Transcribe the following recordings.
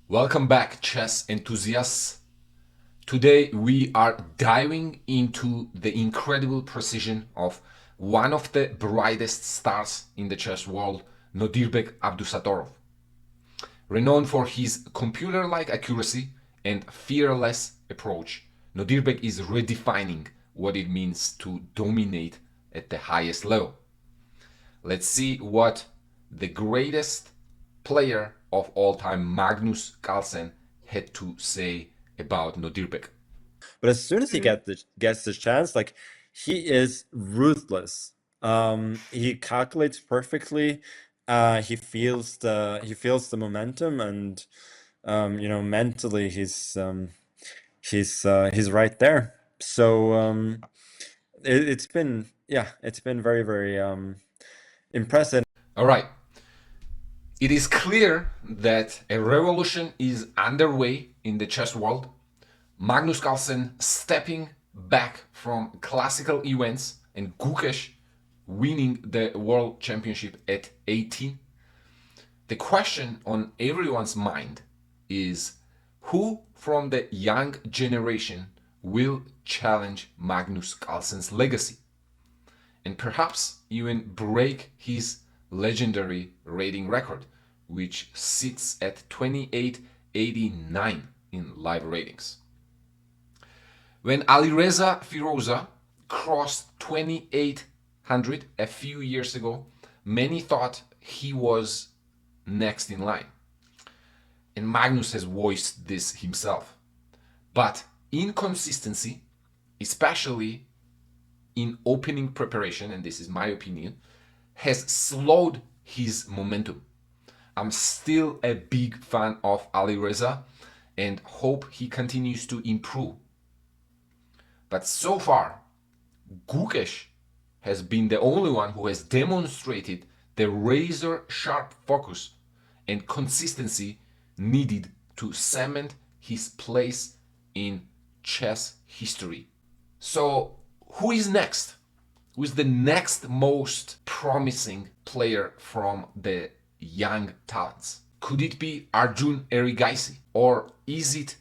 Welcome back, chess enthusiasts. Today we are diving into the incredible precision of one of the brightest stars in the chess world, Nodirbek Abdusattorov. Renowned for his computer-like accuracy and fearless approach, Nodirbek is redefining what it means to dominate at the highest level. Let's see what the greatest player of all time, Magnus Carlsen, had to say about Nodirbek. But as soon as he gets the chance, like, he is ruthless. He calculates perfectly. He feels the momentum, and mentally he's right there. So it's been very, very impressive. All right. It is clear that a revolution is underway in the chess world. Magnus Carlsen stepping back from classical events and Gukesh winning the world championship at 18. The question on everyone's mind is who from the young generation will challenge Magnus Carlsen's legacy and perhaps even break his legendary rating record, which sits at 2889 in live ratings. When Alireza Firouzja crossed 2800 a few years ago, many thought he was next in line. And Magnus has voiced this himself. But inconsistency, especially in opening preparation, and this is my opinion, has slowed his momentum. I'm still a big fan of Alireza and hope he continues to improve. But so far, Gukesh has been the only one who has demonstrated the razor-sharp focus and consistency needed to cement his place in chess history. So, who is next? Who is the next most promising player from the young talents? Could it be Arjun Erigaisi or is it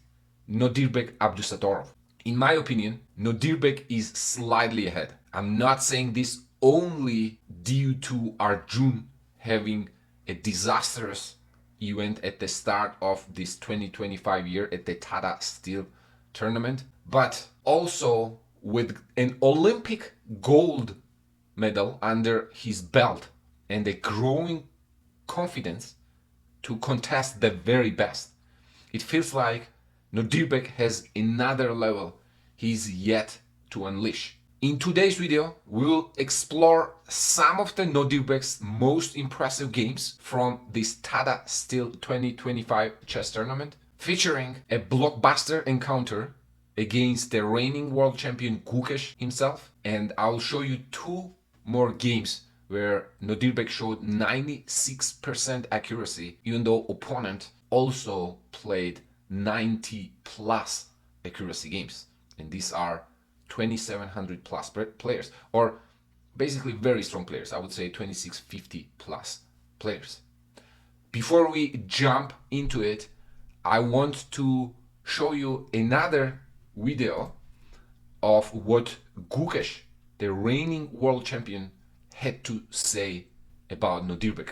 Nodirbek Abdusattorov? In my opinion, Nodirbek is slightly ahead. I'm not saying this only due to Arjun having a disastrous event at the start of this 2025 year at the Tata Steel tournament, but also with an Olympic gold medal under his belt and a growing confidence to contest the very best. It feels like Nodirbek has another level he's yet to unleash. In today's video, we will explore some of the Nodirbek's most impressive games from this Tata Steel 2025 chess tournament, featuring a blockbuster encounter against the reigning world champion Gukesh himself, and I'll show you two more games where Nodirbek showed 96% accuracy, even though opponent also played 90 plus accuracy games, and these are 2700 plus players, or basically very strong players. I would say 2650 plus players. Before we jump into it, I want to show you another video of what Gukesh, the reigning world champion, had to say about Nodirbek.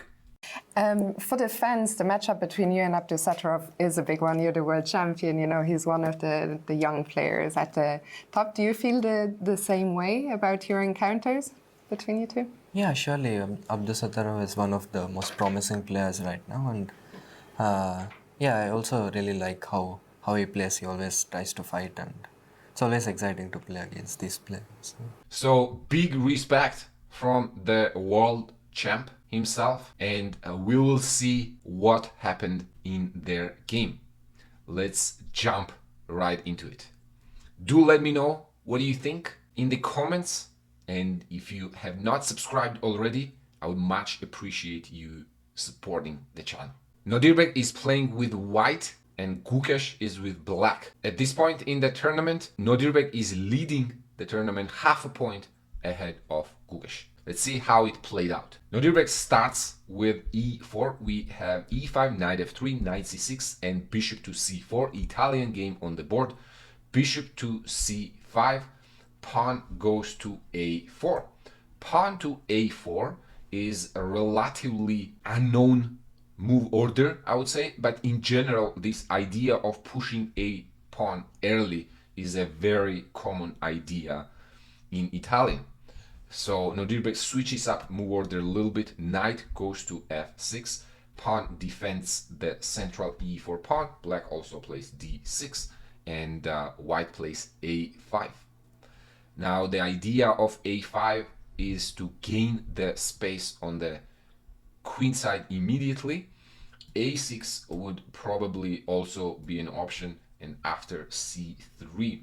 For the fans, the matchup between you and Abdusattorov is a big one. You're the world champion, you know, he's one of the young players at the top. Do you feel the same way about your encounters between you two? Yeah, surely. Abdusattorov is one of the most promising players right now, and yeah, I also really like how he plays. He always tries to fight, and it's always exciting to play against these players. So big respect from the world champ himself, and we will see what happened in their game. Let's jump right into it. Do let me know what do you think in the comments, and if you have not subscribed already, I would much appreciate you supporting the channel. Nodirbek is playing with white and Gukesh is with black. At this point in the tournament, Nodirbek is leading the tournament half a point ahead of Gukesh. Let's see how it played out. Nodirbek starts with e4. We have e5, knight f3, knight c6, and bishop to c4. Italian game on the board. Bishop to c5. Pawn goes to a4. Pawn to a4 is a relatively unknown move order, I would say, but in general, this idea of pushing a pawn early is a very common idea in Italian. So Nodirbek switches up move order a little bit. Knight goes to f6. Pawn defends the central e4 pawn. Black also plays d6, and white plays a5. Now the idea of a5 is to gain the space on the queen side immediately. a6 would probably also be an option, and after c3,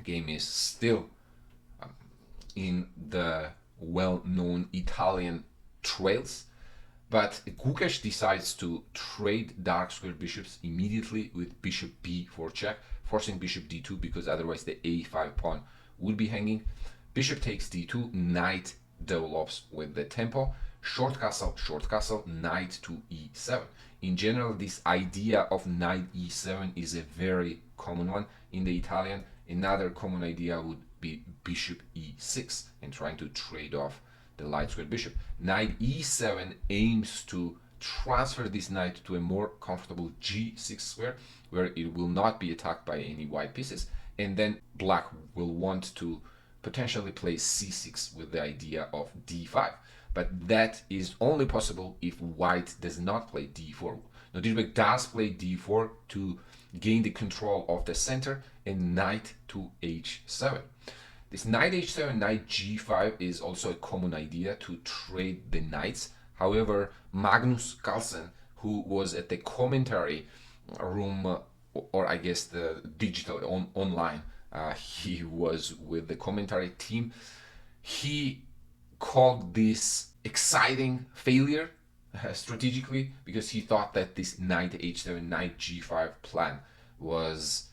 game is still in the well-known Italian trails. But Gukesh decides to trade dark square bishops immediately with bishop b4 check, forcing bishop d2 because otherwise the a5 pawn would be hanging. Bishop takes d2, knight develops with the tempo, short castle, knight to e7. In general, this idea of knight e7 is a very common one in the Italian. Another common idea would be bishop e6 and trying to trade off the light square bishop. Knight e7 aims to transfer this knight to a more comfortable g6 square where it will not be attacked by any white pieces, and then black will want to potentially play c6 with the idea of d5, but that is only possible if white does not play d4. Nodirbek does play d4 to gain the control of the center, and knight to h7. This knight h7, knight g5 is also a common idea to trade the knights. However, Magnus Carlsen, who was at the commentary room, or I guess the digital online, he was with the commentary team, he called this exciting failure strategically because he thought that this knight h7, knight g5 plan was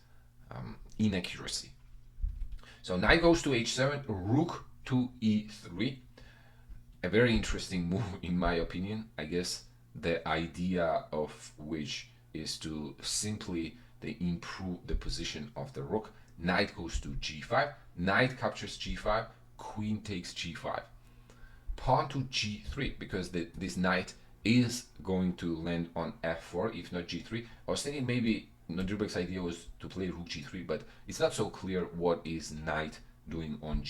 inaccuracy. So knight goes to h7, rook to e3. A very interesting move in my opinion. I guess the idea of which is to simply improve the position of the rook. Knight goes to g5, knight captures g5, queen takes g5. Pawn to g3 because this knight is going to land on f4 if not g3. I was thinking maybe Nodirbek's idea was to play rook g3, but it's not so clear what is knight doing on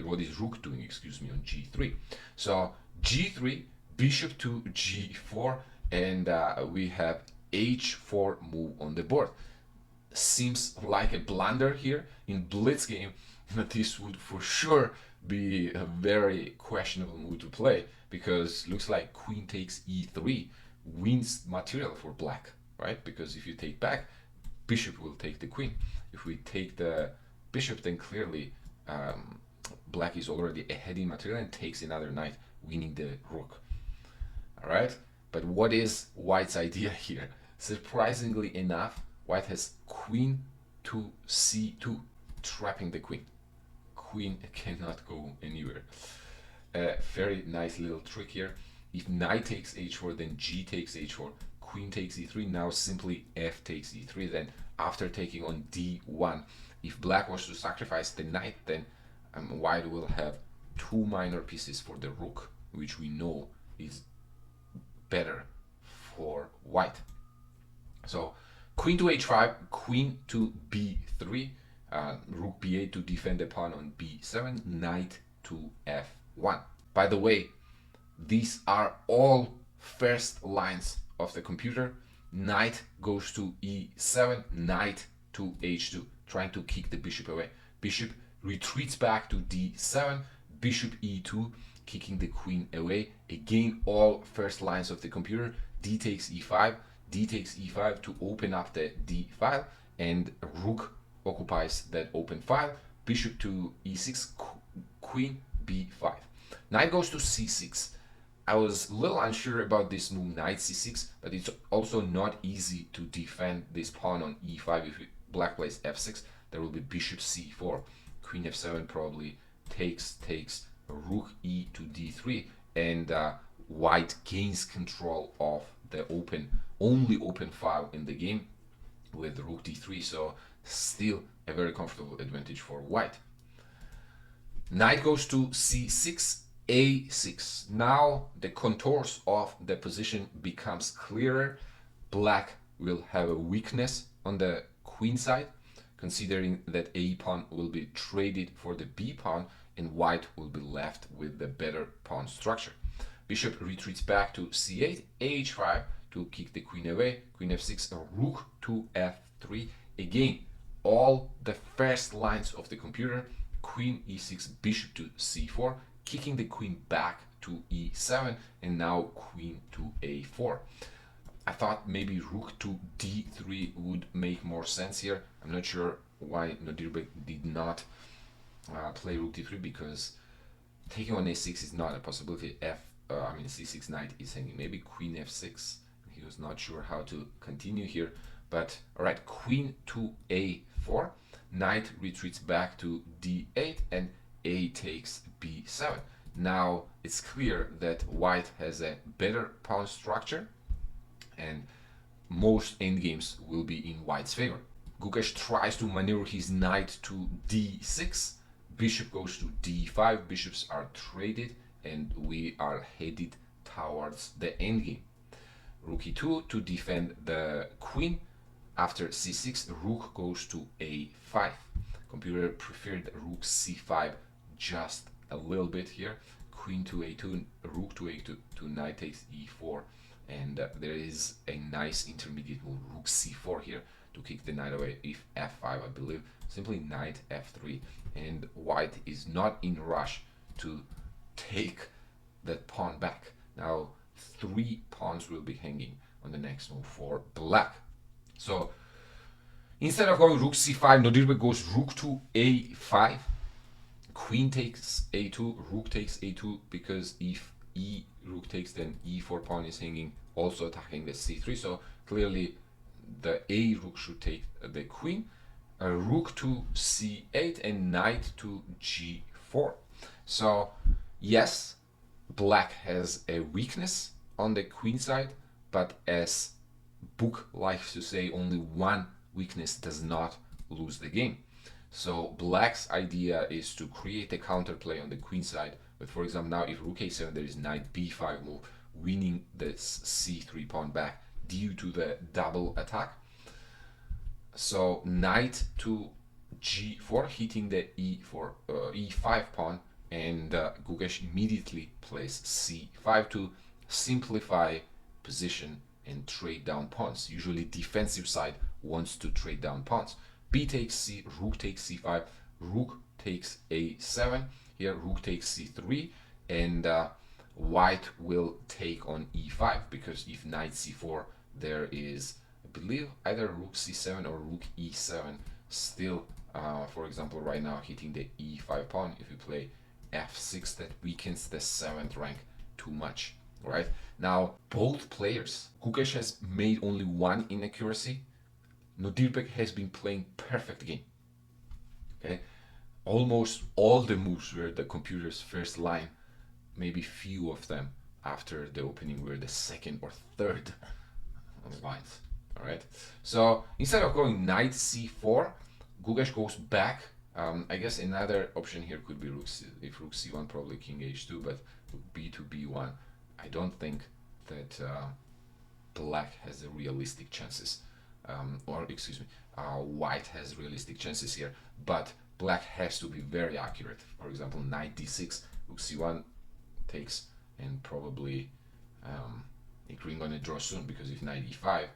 what is rook doing, excuse me, on g3. So g3, bishop to g4, and we have h4 move on the board. Seems like a blunder here in blitz game. This would for sure be a very questionable move to play because looks like queen takes e3 wins material for black, right? Because if you take back, bishop will take the queen. If we take the bishop, then clearly black is already ahead in material and takes another knight, winning the rook. All right, but what is white's idea here? Surprisingly enough, white has queen to c2, trapping the queen. Queen cannot go anywhere. Very nice little trick here. If knight takes h4, then g takes h4, queen takes e3, now simply f takes e3. Then after taking on d1, if black was to sacrifice the knight, then white will have two minor pieces for the rook, which we know is better for white. So queen to h5, queen to b3, rook b8 to defend the pawn on b7, knight to f1. By the way, these are all first lines of the computer. Knight goes to e7, knight to h2, trying to kick the bishop away. Bishop retreats back to d7, bishop e2, kicking the queen away. Again, all first lines of the computer. D takes e5, d takes e5 to open up the d file, and rook occupies that open file. Bishop to e6, queen b5. Knight goes to c6. I was a little unsure about this move, knight c6, but it's also not easy to defend this pawn on e5. If black plays f6, there will be bishop c4, queen f7 probably takes, rook e to d3, and white gains control of the only open file in the game with rook d3, so still a very comfortable advantage for white. Knight goes to c6, a6. Now the contours of the position becomes clearer. Black will have a weakness on the queen side, considering that a pawn will be traded for the b pawn and white will be left with the better pawn structure. Bishop retreats back to c8, h5 to kick the queen away, queen f6, rook to f3. Again, all the first lines of the computer, queen e6, bishop to c4, kicking the queen back to e7, and now queen to a4. I thought maybe rook to d3 would make more sense here. I'm not sure why Nodirbek did not play rook d3, because taking on a6 is not a possibility. c6 knight is hanging. Maybe queen f6. He was not sure how to continue here. But all right, queen to a4. Knight retreats back to d8 and a takes b7. Now it's clear that white has a better pawn structure and most endgames will be in white's favor. Gukesh tries to maneuver his knight to d6. Bishop goes to d5. Bishops are traded and we are headed towards the endgame. Rook e2 to defend the queen. After c6, rook goes to a5. Computer preferred rook c5 just a little bit here. Queen to a2, rook to a2, to knight takes e4, and there is a nice intermediate move, rook c4 here to kick the knight away. If f5, I believe, simply knight f3, and white is not in rush to take that pawn back. Now 3 pawns will be hanging on the next move for black. So instead of going rook c5, Nodirbek goes rook to a5. Queen takes a2, rook takes a2, because if rook takes, then e4 pawn is hanging, also attacking the c3. So clearly the a rook should take the queen. Rook to c8 and knight to g4. So yes, black has a weakness on the queen side, but as Book likes to say, only one weakness does not lose the game. So black's idea is to create a counterplay on the queen side. But for example, now if rook a7, there is knight b5 move, winning this c3 pawn back due to the double attack. So knight to g4, hitting the e5 pawn, and Gukesh immediately plays c5 to simplify position and trade down pawns. Usually defensive side wants to trade down pawns. B takes c, rook takes c5, rook takes a7. Here rook takes c3, and white will take on e5, because if knight c4, there is, I believe, either rook c7 or rook e7 still, for example, right now hitting the e5 pawn. If you play f6, that weakens the 7th rank too much. Right now, both players, Gukesh has made only one inaccuracy. Nodirbek has been playing perfect game. Okay, almost all the moves were the computer's first line. Maybe few of them after the opening were the second or third lines. All right. So instead of going knight c4, Gukesh goes back. I guess another option here could be rook c, if rook c1, probably king h2, but b2 b1. I don't think that black has a realistic chances, white has realistic chances here, but black has to be very accurate. For example, knight d6, rook c1 takes, and probably the queen gonna draw soon, because if knight e5,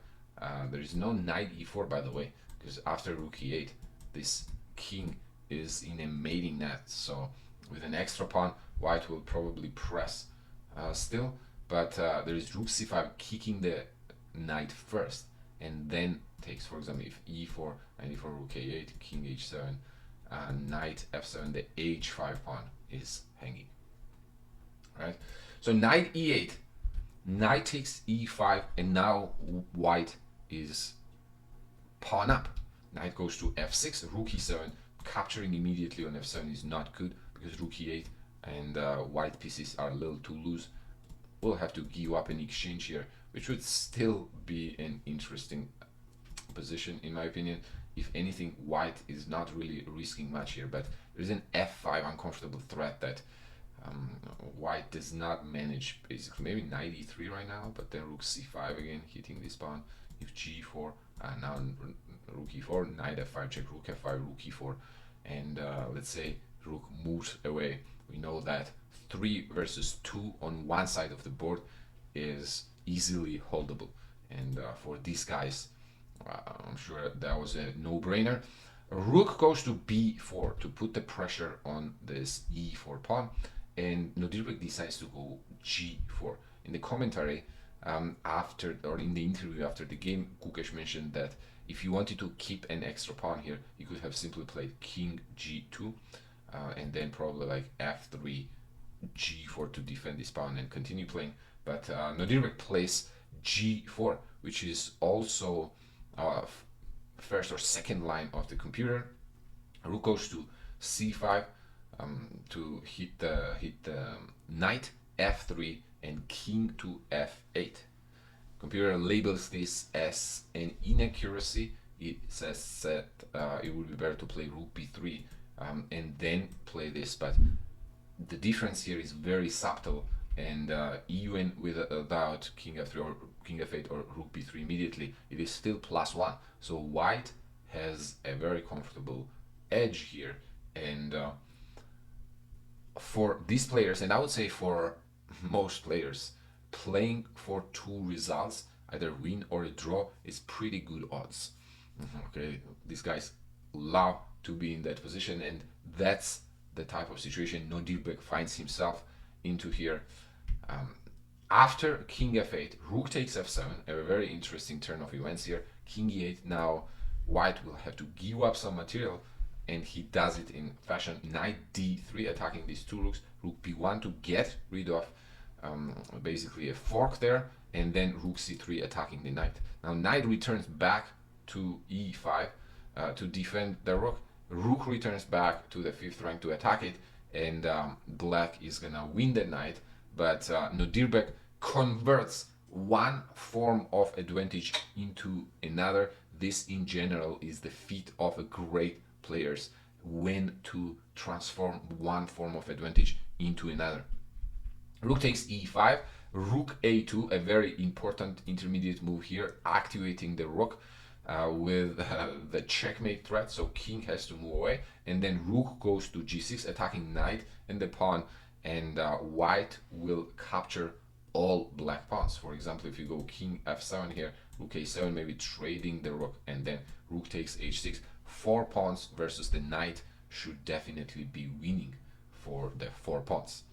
there is no knight e4, by the way, because after rook e8, this king is in a mating net. So with an extra pawn, white will probably press still, but there is rook c5 kicking the knight first, and then takes. For example, if e4, knight e4, rook a8, king h7, knight f7, the h5 pawn is hanging. Right. So knight e8, knight takes e5, and now white is pawn up. Knight goes to f6, rook e7, capturing immediately on f7 is not good, because rook e8 and white pieces are a little too loose, we'll have to give up an exchange here, which would still be an interesting position in my opinion. If anything, white is not really risking much here, but there's an f5 uncomfortable threat that white does not manage. Basically maybe knight e3 right now, but then rook c5 again hitting this pawn. If g4, now rook e4, knight f5 check, rook f5, rook e4, and let's say rook moves away. We know that 3 versus 2 on one side of the board is easily holdable, and for these guys I'm sure that was a no-brainer. Rook goes to b4 to put the pressure on this e4 pawn, and Nodirbek decides to go g4. In the commentary after, or in the interview after the game, Gukesh mentioned that if you wanted to keep an extra pawn here, you could have simply played king g2 and then probably like f3 g4 to defend this pawn and continue playing. But Nodirbek plays g4, which is also first or second line of the computer. Rook goes to c5 to hit the knight, f3, and king to f8. Computer labels this as an inaccuracy. It says that it would be better to play rook b3 and then play this, but the difference here is very subtle, and even without king f3 or king f8 or rook b3 immediately, it is still +1. So white has a very comfortable edge here, and for these players, and I would say for most players, playing for 2 results, either win or a draw, is pretty good odds. Okay, these guys love to be in that position, and that's the type of situation Nodirbek finds himself into here. After king f8, rook takes f7, a very interesting turn of events here. King e8, now white will have to give up some material, and he does it in fashion. Knight d3, attacking these 2 rooks. Rook b1 to get rid of basically a fork there, and then rook c3 attacking the knight. Now knight returns back to e5 to defend the rook. Rook returns back to the 5th rank to attack it, and black is gonna win the knight, but Nodirbek converts one form of advantage into another. This in general is the feat of a great players, when to transform one form of advantage into another. Rook takes e5, rook a2, a very important intermediate move here, activating the rook with the checkmate threat, so king has to move away, and then rook goes to g6, attacking knight and the pawn, and white will capture all black pawns. For example, if you go king f7 here, rook a7, maybe trading the rook, and then rook takes h6, 4 pawns versus the knight should definitely be winning for the 4 pawns,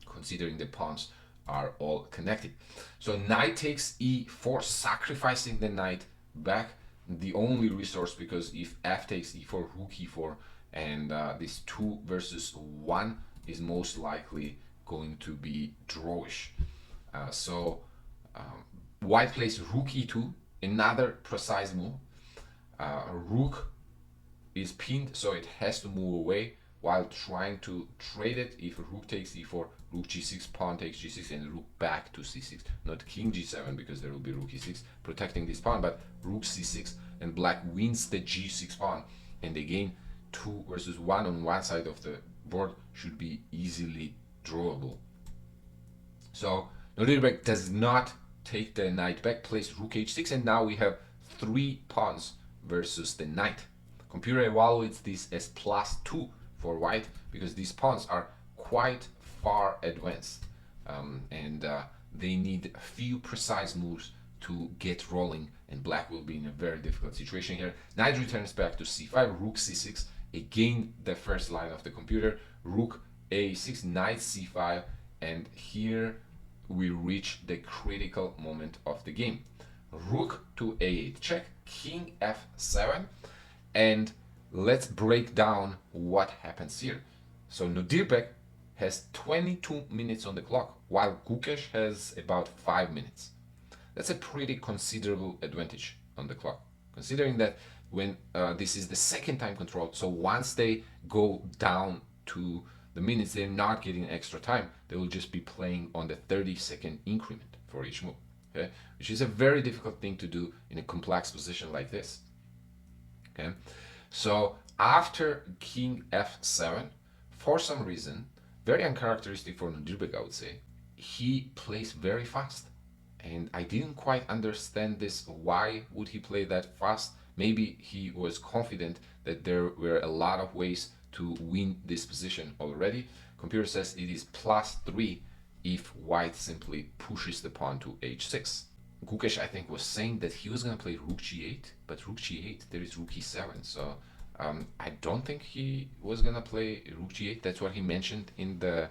considering the pawns are all connected. So knight takes e4, sacrificing the knight back, the only resource, because if f takes e4, rook e4, and this 2 versus 1 is most likely going to be drawish. White plays rook e2, another precise move. Rook is pinned, so it has to move away while trying to trade it. If rook takes e4, rook g6, pawn takes g6, and rook back to c6. Not king g7, because there will be rook e6 protecting this pawn, but rook c6, and black wins the g6 pawn. And again, 2 versus 1 on one side of the board should be easily drawable. So Nodirbek does not take the knight back, plays rook h6, and now we have 3 pawns versus the knight. Computer evaluates this as +2 for white, because these pawns are quite far advanced, and they need a few precise moves to get rolling, and black will be in a very difficult situation here. Knight returns back to c5, rook c6, again the first line of the computer, rook a6, knight c5, and here we reach the critical moment of the game. Rook to a8 check, king f7, and let's break down what happens here. So Nodirbek has 22 minutes on the clock, while Gukesh has about 5 minutes. That's a pretty considerable advantage on the clock, considering that when this is the second time control, so once they go down to the minutes, they're not getting extra time. They will just be playing on the 30-second increment for each move, okay? Which is a very difficult thing to do in a complex position like this, okay? So after king f7, for some reason, very uncharacteristic for Nodirbek, I would say, he plays very fast. And I didn't quite understand this. Why would he play that fast? Maybe he was confident that there were a lot of ways to win this position already. Computer says it is +3 if white simply pushes the pawn to h6. Gukesh, I think, was saying that he was going to play rook g8, but rook g8, there is rook e7. So I don't think he was going to play rook g8. That's what he mentioned in the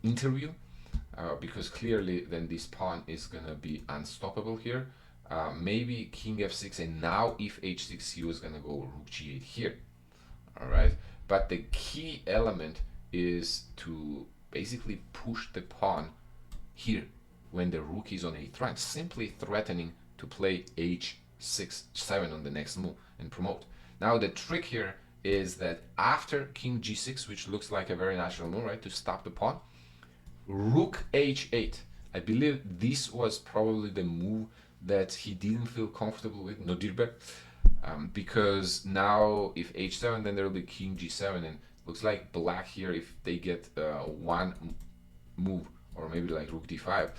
interview. Because clearly then this pawn is gonna be unstoppable here. Maybe king f6, and now if h6 he was gonna go rook g8 here. All right, but the key element is to basically push the pawn here when the rook is on a8 rank, simply threatening to play h6-7 on the next move and promote. Now the trick here is that after king g6, which looks like a very natural move, right, to stop the pawn, rook h8. I believe this was probably the move that he didn't feel comfortable with, Nodirbek, because now if h7, then there will be king g7, and looks like black here, if they get one move, or maybe like rook d5,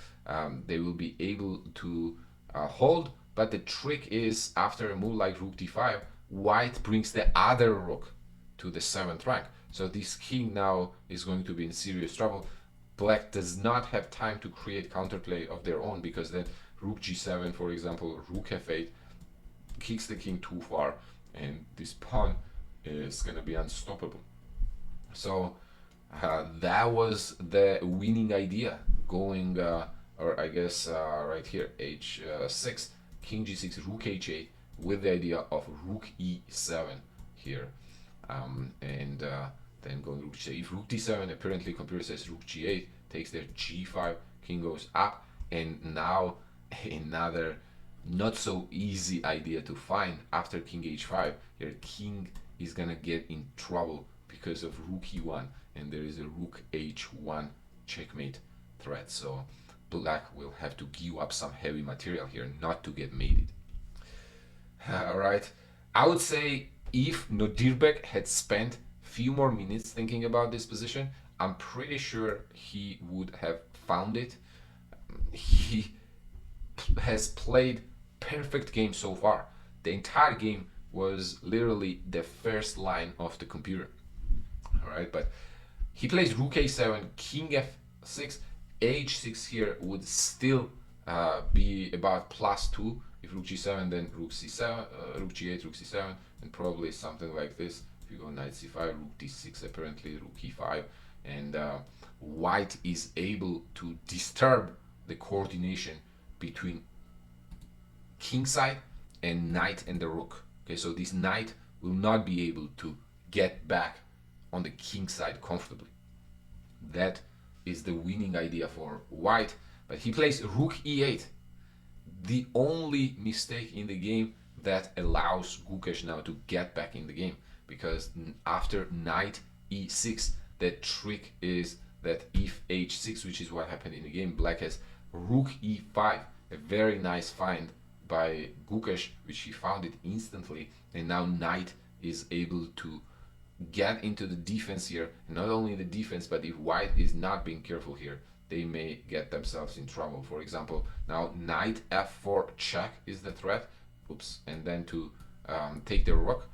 they will be able to hold. But the trick is, after a move like rook d5, white brings the other rook to the 7th rank. So this king now is going to be in serious trouble. Black does not have time to create counterplay of their own, because then rook g7, for example, rook f8 kicks the king too far, and this pawn is going to be unstoppable. So that was the winning idea, going, or I guess right here, h6, king g6, rook h8, with the idea of rook e7 here, and then going rook g8. If rook d7, apparently computer says rook g8, takes their g5, king goes up, and now another not so easy idea to find after king h5. Your king is gonna get in trouble because of rook e1, and there is a rook h1 checkmate threat. So black will have to give up some heavy material here not to get mated. All right, I would say if Nodirbek had spent few more minutes thinking about this position, I'm pretty sure he would have found it. He has played perfect game so far. The entire game was literally the first line of the computer. All right, but he plays rook a7, king f6, h6 here would still be about +2. If rook g7, then rook c7, rook g8, rook c7, and probably something like this. If you go knight c5, rook d6, apparently rook e5, and white is able to disturb the coordination between king side and knight and the rook. Okay, so this knight will not be able to get back on the king side comfortably. That is the winning idea for white, but he plays rook e8, the only mistake in the game that allows Gukesh now to get back in the game, because after knight e6, the trick is that if h6, which is what happened in the game, black has rook e5, a very nice find by Gukesh, which he found it instantly, and now knight is able to get into the defense here. Not only the defense, but if white is not being careful here, they may get themselves in trouble. For example, now knight f4 check is the threat, oops, and then to take the rook.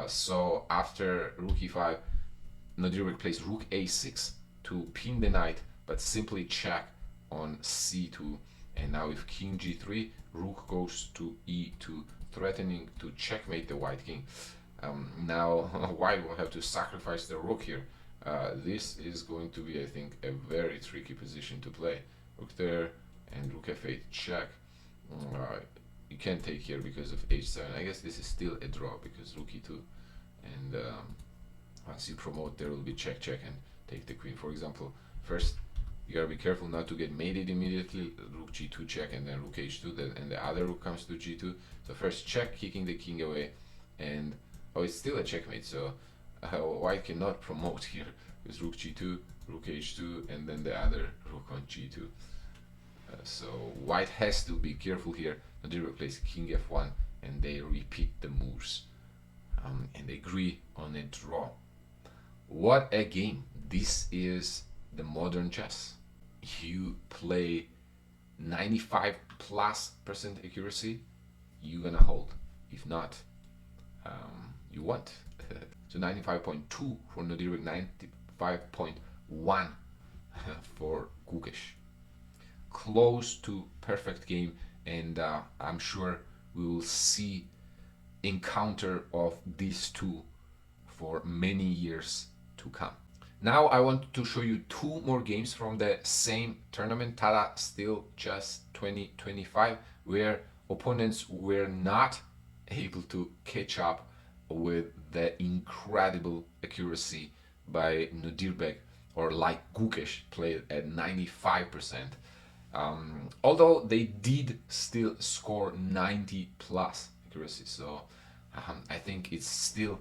So after rook e5, Nodirbek plays rook a6 to pin the knight, but simply check on c2. And now if king g3, rook goes to e2, threatening to checkmate the white king. Now white will have to sacrifice the rook here. This is going to be, I think, a very tricky position to play. Rook there, and rook f8 check. You can't take here because of h7. I guess this is still a draw because rook e2, and once you promote, there will be check check and take the queen. For example, first you gotta be careful not to get mated immediately. Rook g2 check, and then rook h2, and the other rook comes to g2. So first check, kicking the king away, and oh, it's still a checkmate. So White cannot promote here. It's rook g2, rook h2, and then the other rook on g2. So White has to be careful here. Nodirbek plays king f1, and they repeat the moves and agree on a draw. What a game! This is the modern chess. You play 95+% accuracy, you're gonna hold. If not, you won't. So 95.2 for Nodirbek, 95.1 for Gukesh. Close to perfect game, and I'm sure we will see encounter of these two for many years to come. Now I want to show you two more games from the same tournament, Tata Still Chess 2025, where opponents were not able to catch up with the incredible accuracy by Nodirbek, or like Gukesh played at 95%. Although they did still score 90+ accuracy, so I think it's still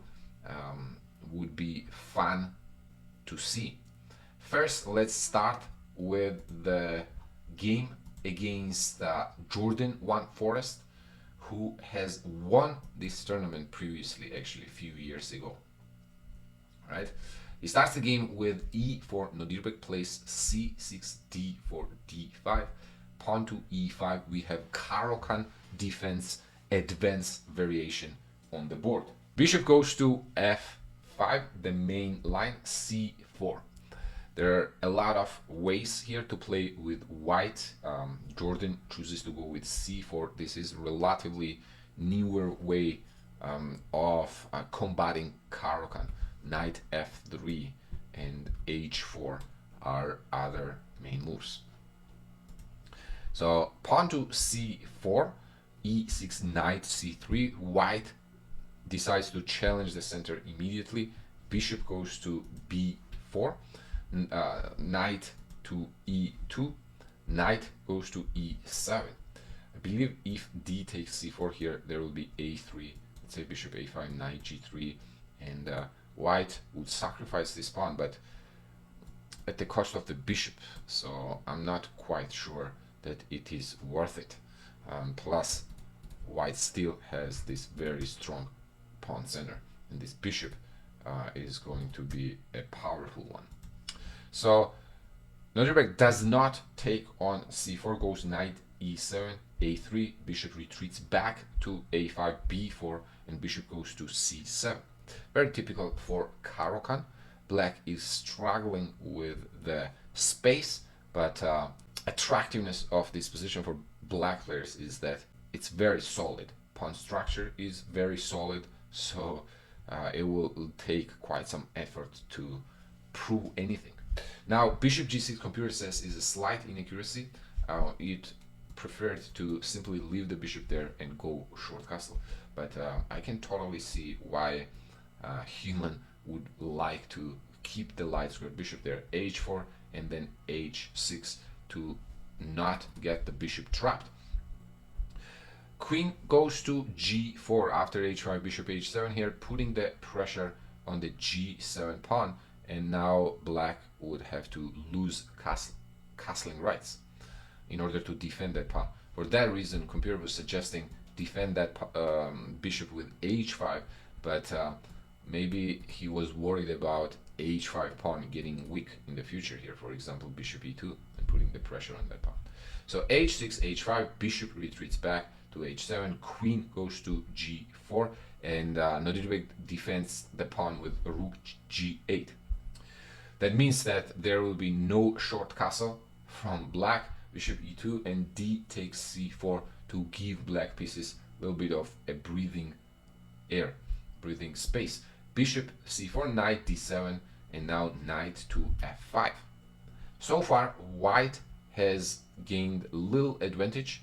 would be fun to see. First, let's start with the game against Jorden Foreest, who has won this tournament previously, actually a few years ago. Right? He starts the game with e4. Nodirbek plays c6, d4, d5, pawn to e5. We have Carlsen defense advance variation on the board. Bishop goes to f5, the main line, c4. There are a lot of ways here to play with White. Jorden chooses to go with c4. This is relatively newer way of combating Carlsen. Knight f3 and h4 are other main moves. So pawn to c4, e6, knight c3. White decides to challenge the center immediately. Bishop goes to b4, knight to e2, knight goes to e7. I believe if d takes c4 here, there will be a3. Let's say bishop a5, knight g3, and White would sacrifice this pawn, but at the cost of the bishop, so I'm not quite sure that it is worth it. Plus, White still has this very strong pawn center, and this bishop is going to be a powerful one. So Nodirbek does not take on c4, goes knight e7, a3, bishop retreats back to a5, b4, and bishop goes to c7. Very typical for Carlsen. Black is struggling with the space, but attractiveness of this position for black players is that it's very solid. Pawn structure is very solid, so it will take quite some effort to prove anything. Now, bishop g6, computer says, is a slight inaccuracy. It preferred to simply leave the bishop there and go short castle, but I can totally see why human would like to keep the light square bishop there, h4 and then h6 to not get the bishop trapped. Queen goes to g4 after h5, bishop h7 here, putting the pressure on the g7 pawn, and now black would have to lose castling rights in order to defend that pawn. For that reason, computer was suggesting defend that bishop with h5, but maybe he was worried about h5 pawn getting weak in the future here, for example bishop e2, and putting the pressure on that pawn. So h6, h5, bishop retreats back to h7, queen goes to g4, and Nodirbek defends the pawn with rook g8. That means that there will be no short castle from black. Bishop e2 and d takes c4 to give black pieces a little bit of a breathing space. Bishop c4, knight d7, and now knight to f5. So far, white has gained little advantage.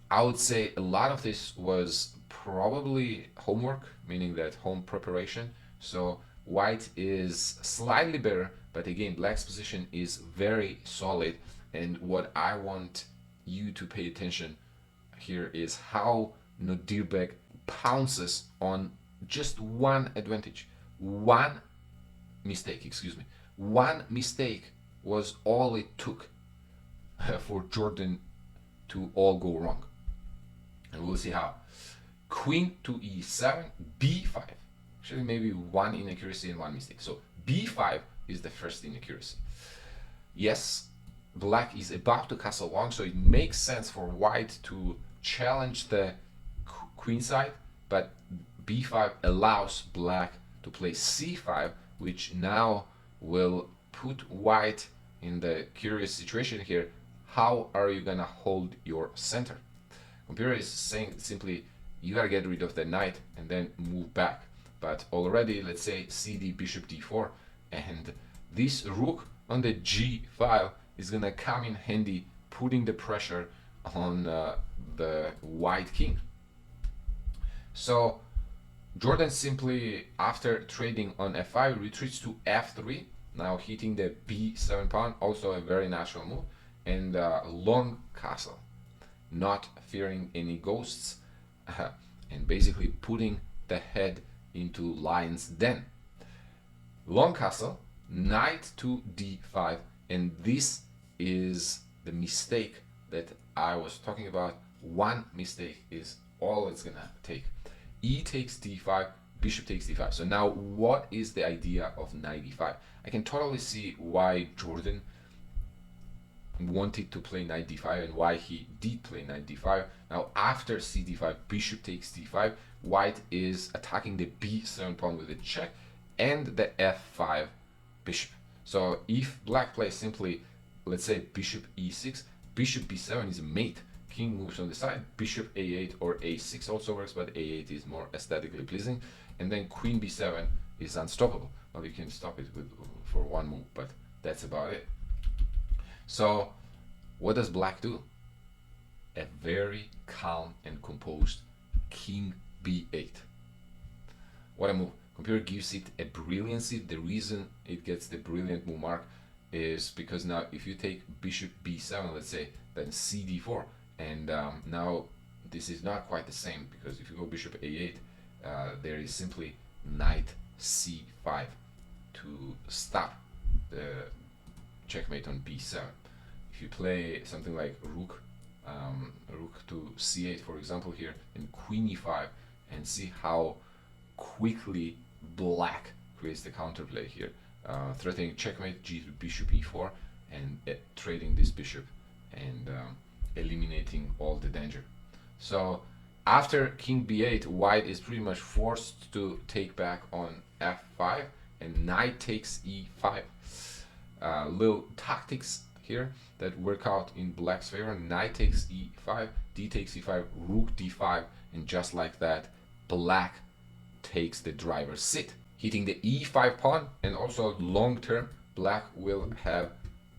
I would say a lot of this was probably homework, meaning that home preparation. So white is slightly better, but again, black's position is very solid. And what I want you to pay attention here is how Nodirbek pounces on just one advantage. One mistake was all it took for Jorden to all go wrong. And we'll see how. Queen to e7, b5. Actually, maybe one inaccuracy and one mistake. So b5 is the first inaccuracy. Yes, black is about to castle long, so it makes sense for white to challenge the queen side, but b5 allows black to play c5, which now will put white in the curious situation here. How are you gonna hold your center? Computer is saying simply you gotta get rid of the knight and then move back. But already, let's say cd bishop d4, and this rook on the g file is gonna come in handy, putting the pressure on the white king. So Jorden simply, after trading on f5, retreats to f3, now hitting the b7 pawn, also a very natural move, and long castle, not fearing any ghosts, and basically putting the head into lion's den. Long castle, knight to d5, and this is the mistake that I was talking about. One mistake is all it's gonna take. E takes d5, bishop takes d5. So now what is the idea of knight d5? I can totally see why Jorden wanted to play knight d5 and why he did play knight d5. Now after cd5, bishop takes d5, white is attacking the b7 pawn with a check and the f5 bishop. So if black plays simply, let's say bishop e6, bishop b7 is a mate, king moves on the side, bishop a8 or a6 also works, but a8 is more aesthetically pleasing, and then queen b7 is unstoppable. Well, you can stop it for one move, but that's about it. So what does black do? A very calm and composed king b8. What a move. Computer gives it a brilliancy. The reason it gets the brilliant move mark is because now if you take bishop b7, let's say, then cd4, and now this is not quite the same, because if you go bishop a8, there is simply knight c5 to stop the checkmate on b7. If you play something like rook to c8, for example, here, and queen e5, and see how quickly black creates the counterplay here, threatening checkmate, bishop e4, and trading this bishop and eliminating all the danger. So after king b8, white is pretty much forced to take back on f5, and knight takes e5. Little tactics here that work out in black's favor. Knight takes e5, d takes e5, rook d5, and just like that, black takes the driver's seat, hitting the e5 pawn, and also long term black will have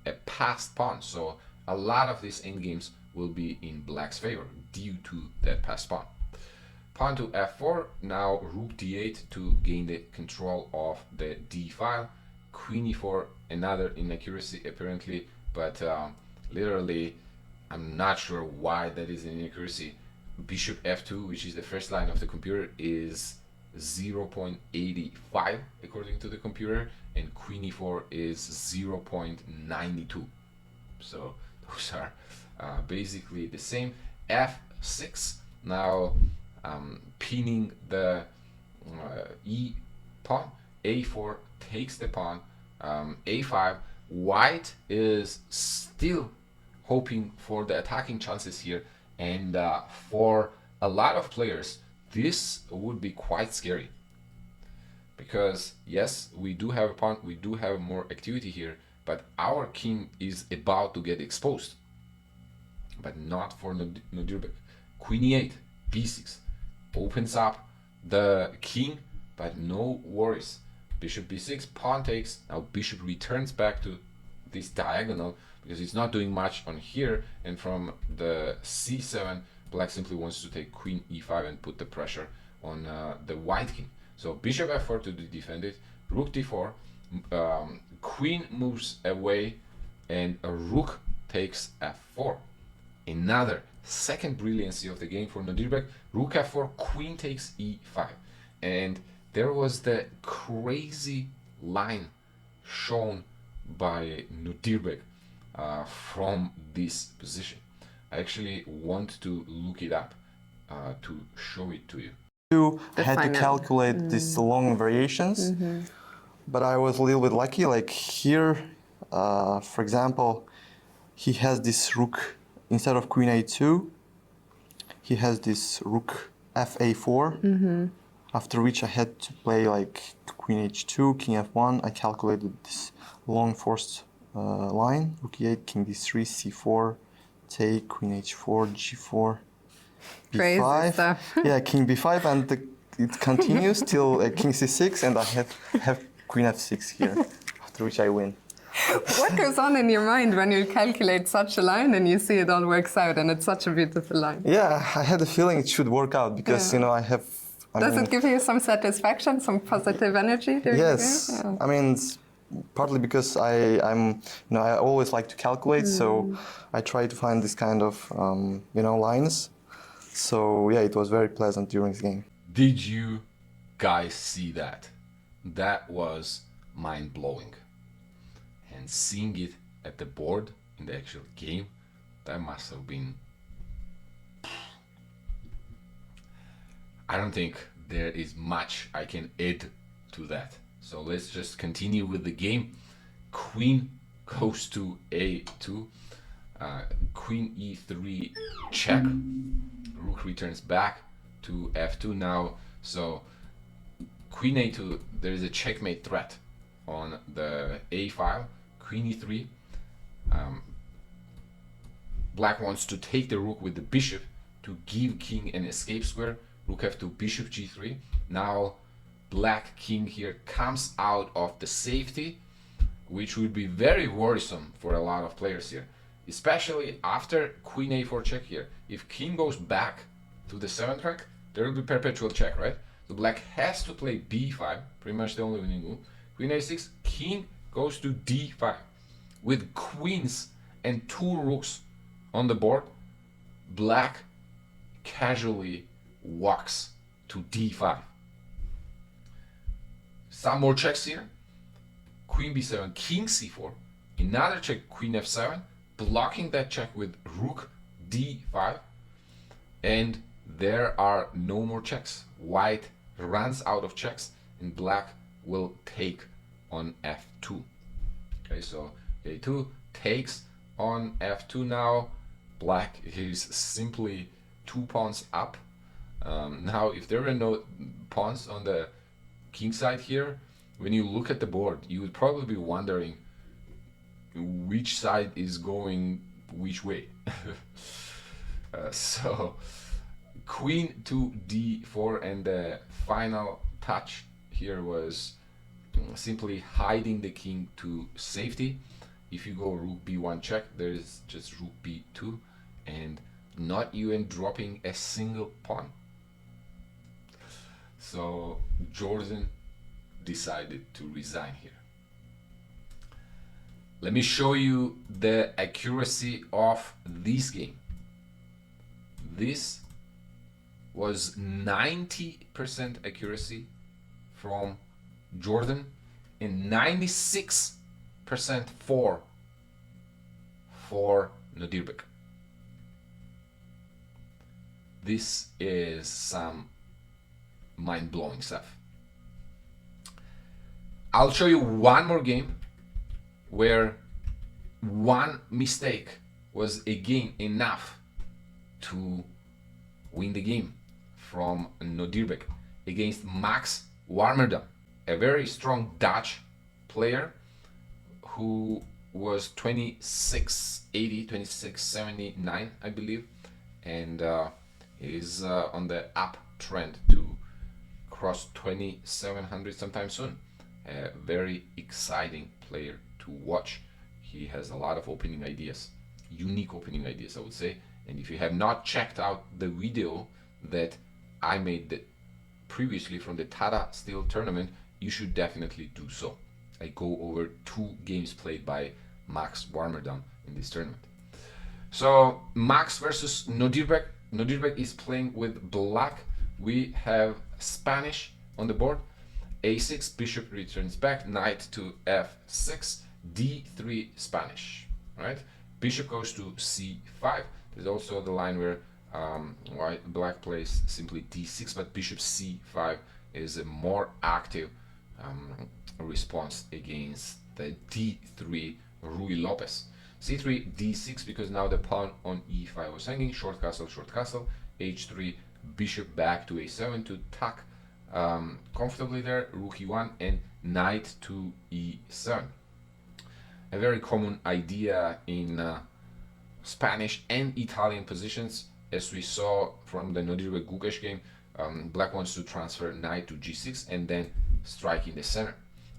a passed pawn, so a lot of these endgames will be in black's favor due to that passed pawn. Pawn to f4, now rook d8 to gain the control of the d file, queen e4, another inaccuracy apparently, but literally I'm not sure why that is an inaccuracy. Bishop f2, which is the first line of the computer, is 0.85 according to the computer, and queen e4 is 0.92. So those are basically the same. f6, now pinning the e pawn, a4 takes the pawn, a5, white is still hoping for the attacking chances here, and for a lot of players this would be quite scary, because yes, we do have a pawn, we do have more activity here, but our king is about to get exposed. But not for Nodirbek. Queen e8, b6 opens up the king, but no worries. Bishop b6, pawn takes. Now bishop returns back to this diagonal because it's not doing much on here, and from the c7 black simply wants to take queen e5 and put the pressure on the white king. So bishop f4 to defend it, rook d4, queen moves away, and a rook takes f4. Another second brilliancy of the game for Nodirbek. Rook f4, queen takes e5, and there was the crazy line shown by Nodirbek from this position. I actually want to look it up to show it to you. Had to calculate these long variations, but I was a little bit lucky. Like here, for example, he has this rook instead of queen a2. He has this rook fa4. After which I had to play like queen h2, king f1. I calculated this long forced line: rook e8, king d3, c4, take, queen h4, g4. Crazy b5. stuff. Yeah, king b5, and it continues till king c6, and I have queen f6 here, after which I win. What goes on in your mind when you calculate such a line and you see it all works out and it's such a beautiful line? Yeah, I had a feeling it should work out because, Yeah. you know, I have... Does it give you some satisfaction, some positive energy during Yes, the game? I mean, it's partly because I always like to calculate, so I try to find this kind of, lines. So yeah, it was very pleasant during the game. Did you guys see that? That was mind-blowing. And seeing it at the board in the actual game, that must have been... I don't think there is much I can add to that. So let's just continue with the game. Queen goes to a2, queen e3 check, rook returns back to f2 now. So queen a2, there is a checkmate threat on the a file. Queen e3, black wants to take the rook with the bishop to give king an escape square. Rook f2, bishop g3. Now black king here comes out of the safety, which would be very worrisome for a lot of players here, especially after queen a4 check here. If king goes back to the 7th rank, there will be perpetual check, right? So black has to play b5, pretty much the only winning move. Queen a6, king goes to d5. With queens and 2 rooks on the board, black casually walks to d5. Some more checks here. Queen b7, king c4. Another check, queen f7, blocking that check with rook d5. And there are no more checks. White runs out of checks and black will take on f2. Okay, so a2 takes on f2 now. Black is simply 2 pawns up. Now, if there were no pawns on the king side here, when you look at the board, you would probably be wondering which side is going which way. So queen to d4, and the final touch here was simply hiding the king to safety. If you go rook b1 check, there is just rook b2 and not even dropping a single pawn. So Jorden decided to resign here. Let me show you the accuracy of this game. This was 90% accuracy from Jorden and 96% for Nodirbek. This is some mind-blowing stuff. I'll show you one more game where one mistake was again enough to win the game from Nodirbek against Max Warmerdam, a very strong Dutch player who was 2680, 2679, I believe, and is on the uptrend to cross 2700 sometime soon. A very exciting player to watch. He has a lot of opening ideas, unique opening ideas, I would say. And if you have not checked out the video that I made previously from the Tata Steel tournament, you should definitely do so. I go over 2 games played by Max Warmerdam in this tournament. So Max versus Nodirbek. Nodirbek is playing with black. We have Spanish on the board. a6, bishop returns back, knight to f6, d3 Spanish, right? Bishop goes to c5. There's also the line where black plays simply d6, but bishop c5 is a more active response against the d3 Rui Lopez. c3, d6, because now the pawn on e5 was hanging, short castle, h3, bishop back to a7 to tuck comfortably there, rook e1, and knight to e7. A very common idea in Spanish and Italian positions, as we saw from the Nodirbek Gukesh game. Black wants to transfer knight to g6 and then strike in the center.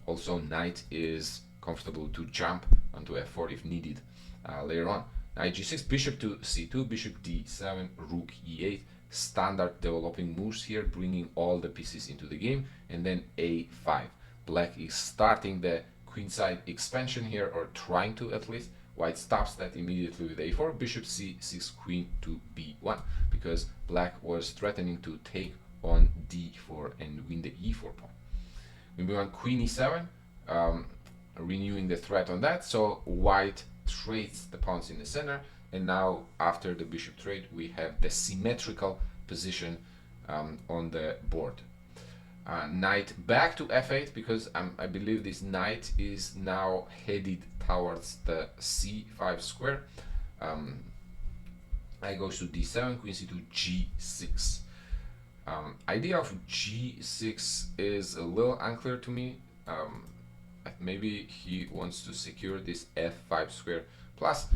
Also, knight is comfortable to jump onto f4 if needed later on. Knight g6, bishop to c2, bishop d7, rook e8. Standard developing moves here, bringing all the pieces into the game, and then a5. Black is starting the queenside expansion here, or trying to at least. White stops that immediately with a4, bishop c6, queen to b1, because black was threatening to take on d4 and win the e4 pawn. We move on queen e7, renewing the threat on that, so white trades the pawns in the center, and now after the bishop trade we have the symmetrical position on the board. Knight back to f8, because I believe this knight is now headed towards the c5 square. Knight goes to d7, queen c2, g6. Idea of g6 is a little unclear to me. Maybe he wants to secure this f5 square. Plus,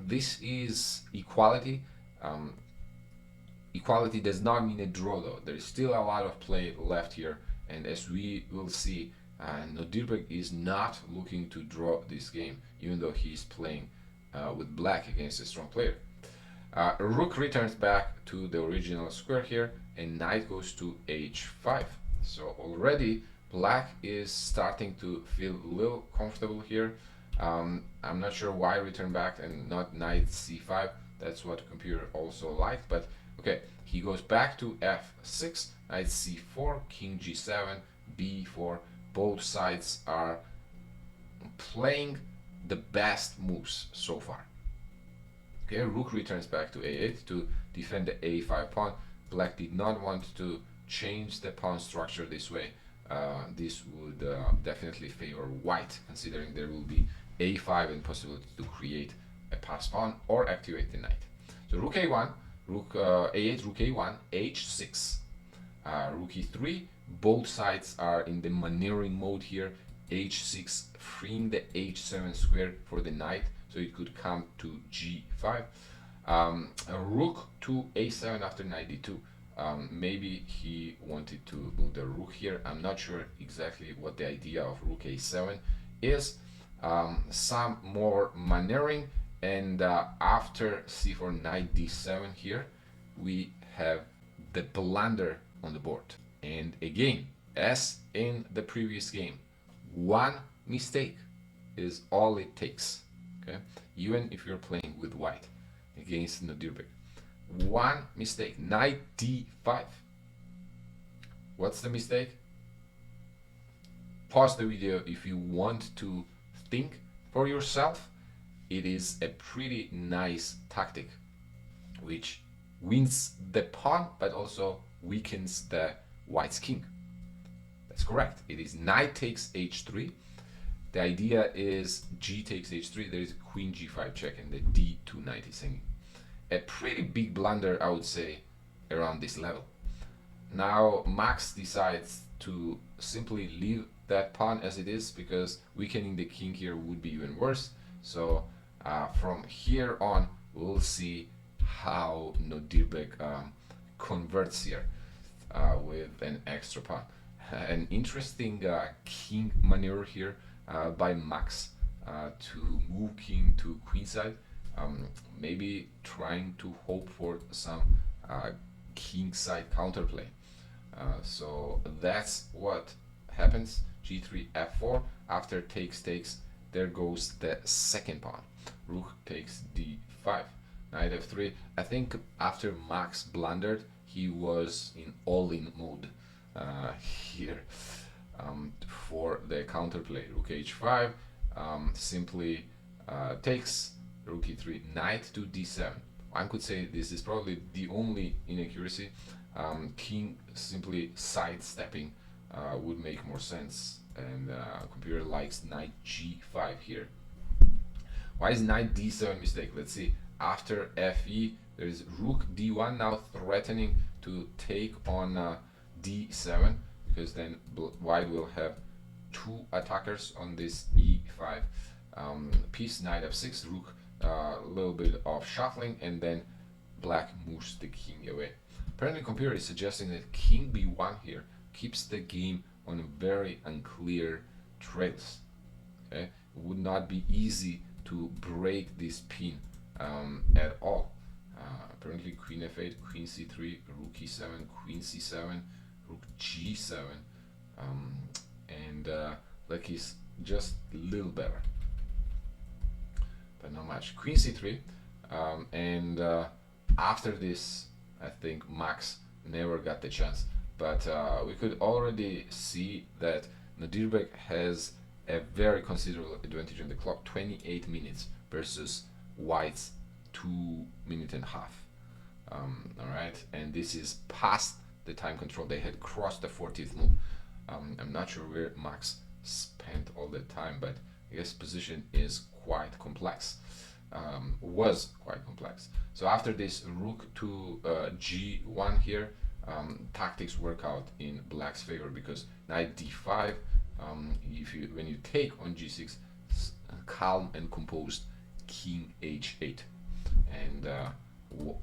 this is equality. Equality does not mean a draw, though. There is still a lot of play left here, and as we will see, Nodirbek is not looking to draw this game, even though he is playing with black against a strong player. Rook returns back to the original square here, and knight goes to h5. So already black is starting to feel a little comfortable here. I'm not sure why return back and not knight c5. That's what the computer also liked, but okay, he goes back to f6, knight c4, king g7, b4. Both sides are playing the best moves so far. Okay, rook returns back to a8 to defend the a5 pawn. Black did not want to change the pawn structure this way. This would definitely favor white, considering there will be a5 and possibility to create a pass pawn or activate the knight. So rook a1, rook a8, rook a1, h6, rook e3. Both sides are in the maneuvering mode here. h6, freeing the h7 square for the knight, so it could come to g5. A rook to a7 after knight d2. Maybe he wanted to move the rook here. I'm not sure exactly what the idea of rook a7 is. Some more maneuvering, and after c4, knight d7 here, we have the blunder on the board. And again, as in the previous game, one mistake is all it takes. Okay, even if you're playing with white against Nodirbek, one mistake. Knight d5. What's the mistake? Pause the video if you want to think for yourself. It is a pretty nice tactic which wins the pawn but also weakens the white's king. That's correct. It is knight takes h3. The idea is g takes h3. There is a queen g5 check, and the d2 knight is hanging. A pretty big blunder, I would say, around this level. Now Max decides to simply leave that pawn as it is, because weakening the king here would be even worse. So from here on, we'll see how Nodirbek converts here with an extra pawn. An interesting king maneuver here by Max to move king to queenside. Maybe trying to hope for some kingside counterplay. So that's what happens. g3, f4. After takes, there goes the second pawn. Rook takes d5. Knight f3. I think after Max blundered, he was in all-in mode here. for the counterplay. Rook h5 simply takes rook e3, knight to d7. One could say this is probably the only inaccuracy. King simply sidestepping would make more sense, and computer likes knight g5 here. Why is knight d7 mistake? Let's see. After fe, there is rook d1 now threatening to take on d7, because then white will have two attackers on this e5 piece. Knight f6, rook a little bit of shuffling, and then black moves the king away. Apparently computer is suggesting that king b1 here keeps the game on very unclear trails. Okay, it would not be easy to break this pin at all. Apparently queen f8, queen c3, rook e7, queen c7, rook g7, and black is just a little better, but not much. Queen c3, and after this, I think Max never got the chance, but we could already see that Nodirbek has a very considerable advantage on the clock, 28 minutes versus white's 2.5 minutes. All right, and this is past the time control. They had crossed the 40th move. I'm not sure where Max spent all the time, but I guess position is quite complex. Was quite complex. So after this rook to g1 here, tactics work out in black's favor, because knight d5, when you take on g6, calm and composed king h8, and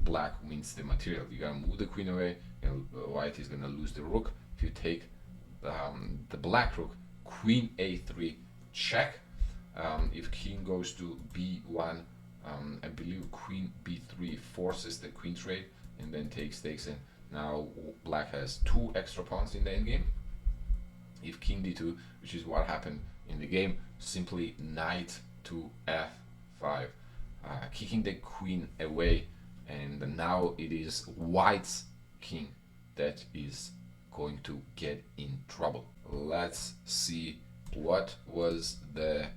black wins the material. You gotta move the queen away, and white is gonna lose the rook. If you take the black rook, queen a3 check. If king goes to b1, I believe queen b3 forces the queen trade and then takes, and now black has 2 extra pawns in the endgame. If king d2, which is what happened in the game, simply knight to f5, kicking the queen away, and now it is white's king that is going to get in trouble. Let's see what was the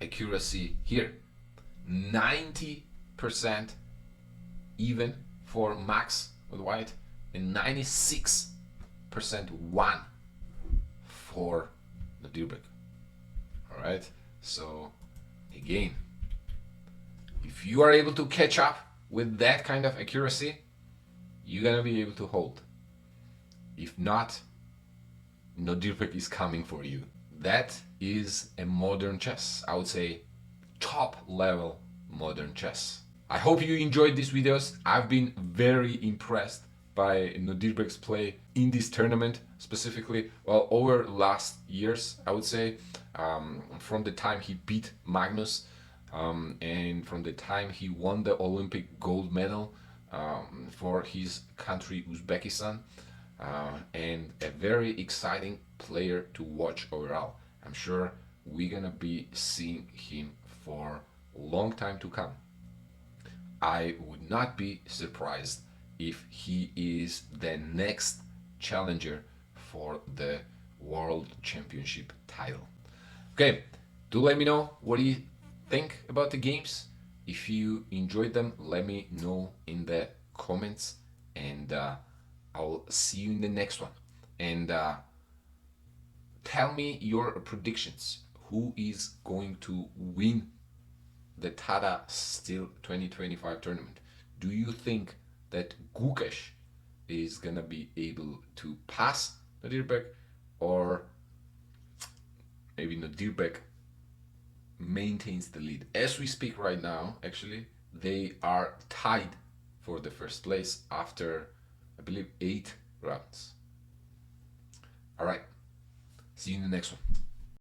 accuracy here. 90% even for Max with white, and 96% one for Nodirbek. All right, so again, if you are able to catch up with that kind of accuracy, you're gonna be able to hold. If not, Nodirbek is coming for you. That is a modern chess. I would say top level modern chess. I hope you enjoyed these videos. I've been very impressed by Nodirbek's play in this tournament specifically. Well, over last years, I would say, from the time he beat Magnus, and from the time he won the Olympic gold medal for his country, Uzbekistan, and a very exciting player to watch overall. I'm sure we're gonna be seeing him for a long time to come. I would not be surprised if he is the next challenger for the World Championship title. Okay, do let me know what you think about the games. If you enjoyed them, let me know in the comments, and I'll see you in the next one. And tell me your predictions. Who is going to win the Tata Steel 2025 tournament? Do you think that Gukesh is gonna be able to pass Nodirbek, or maybe Nodirbek maintains the lead? As we speak right now, actually, they are tied for the first place after, I believe, 8 rounds. All right, see you in the next one.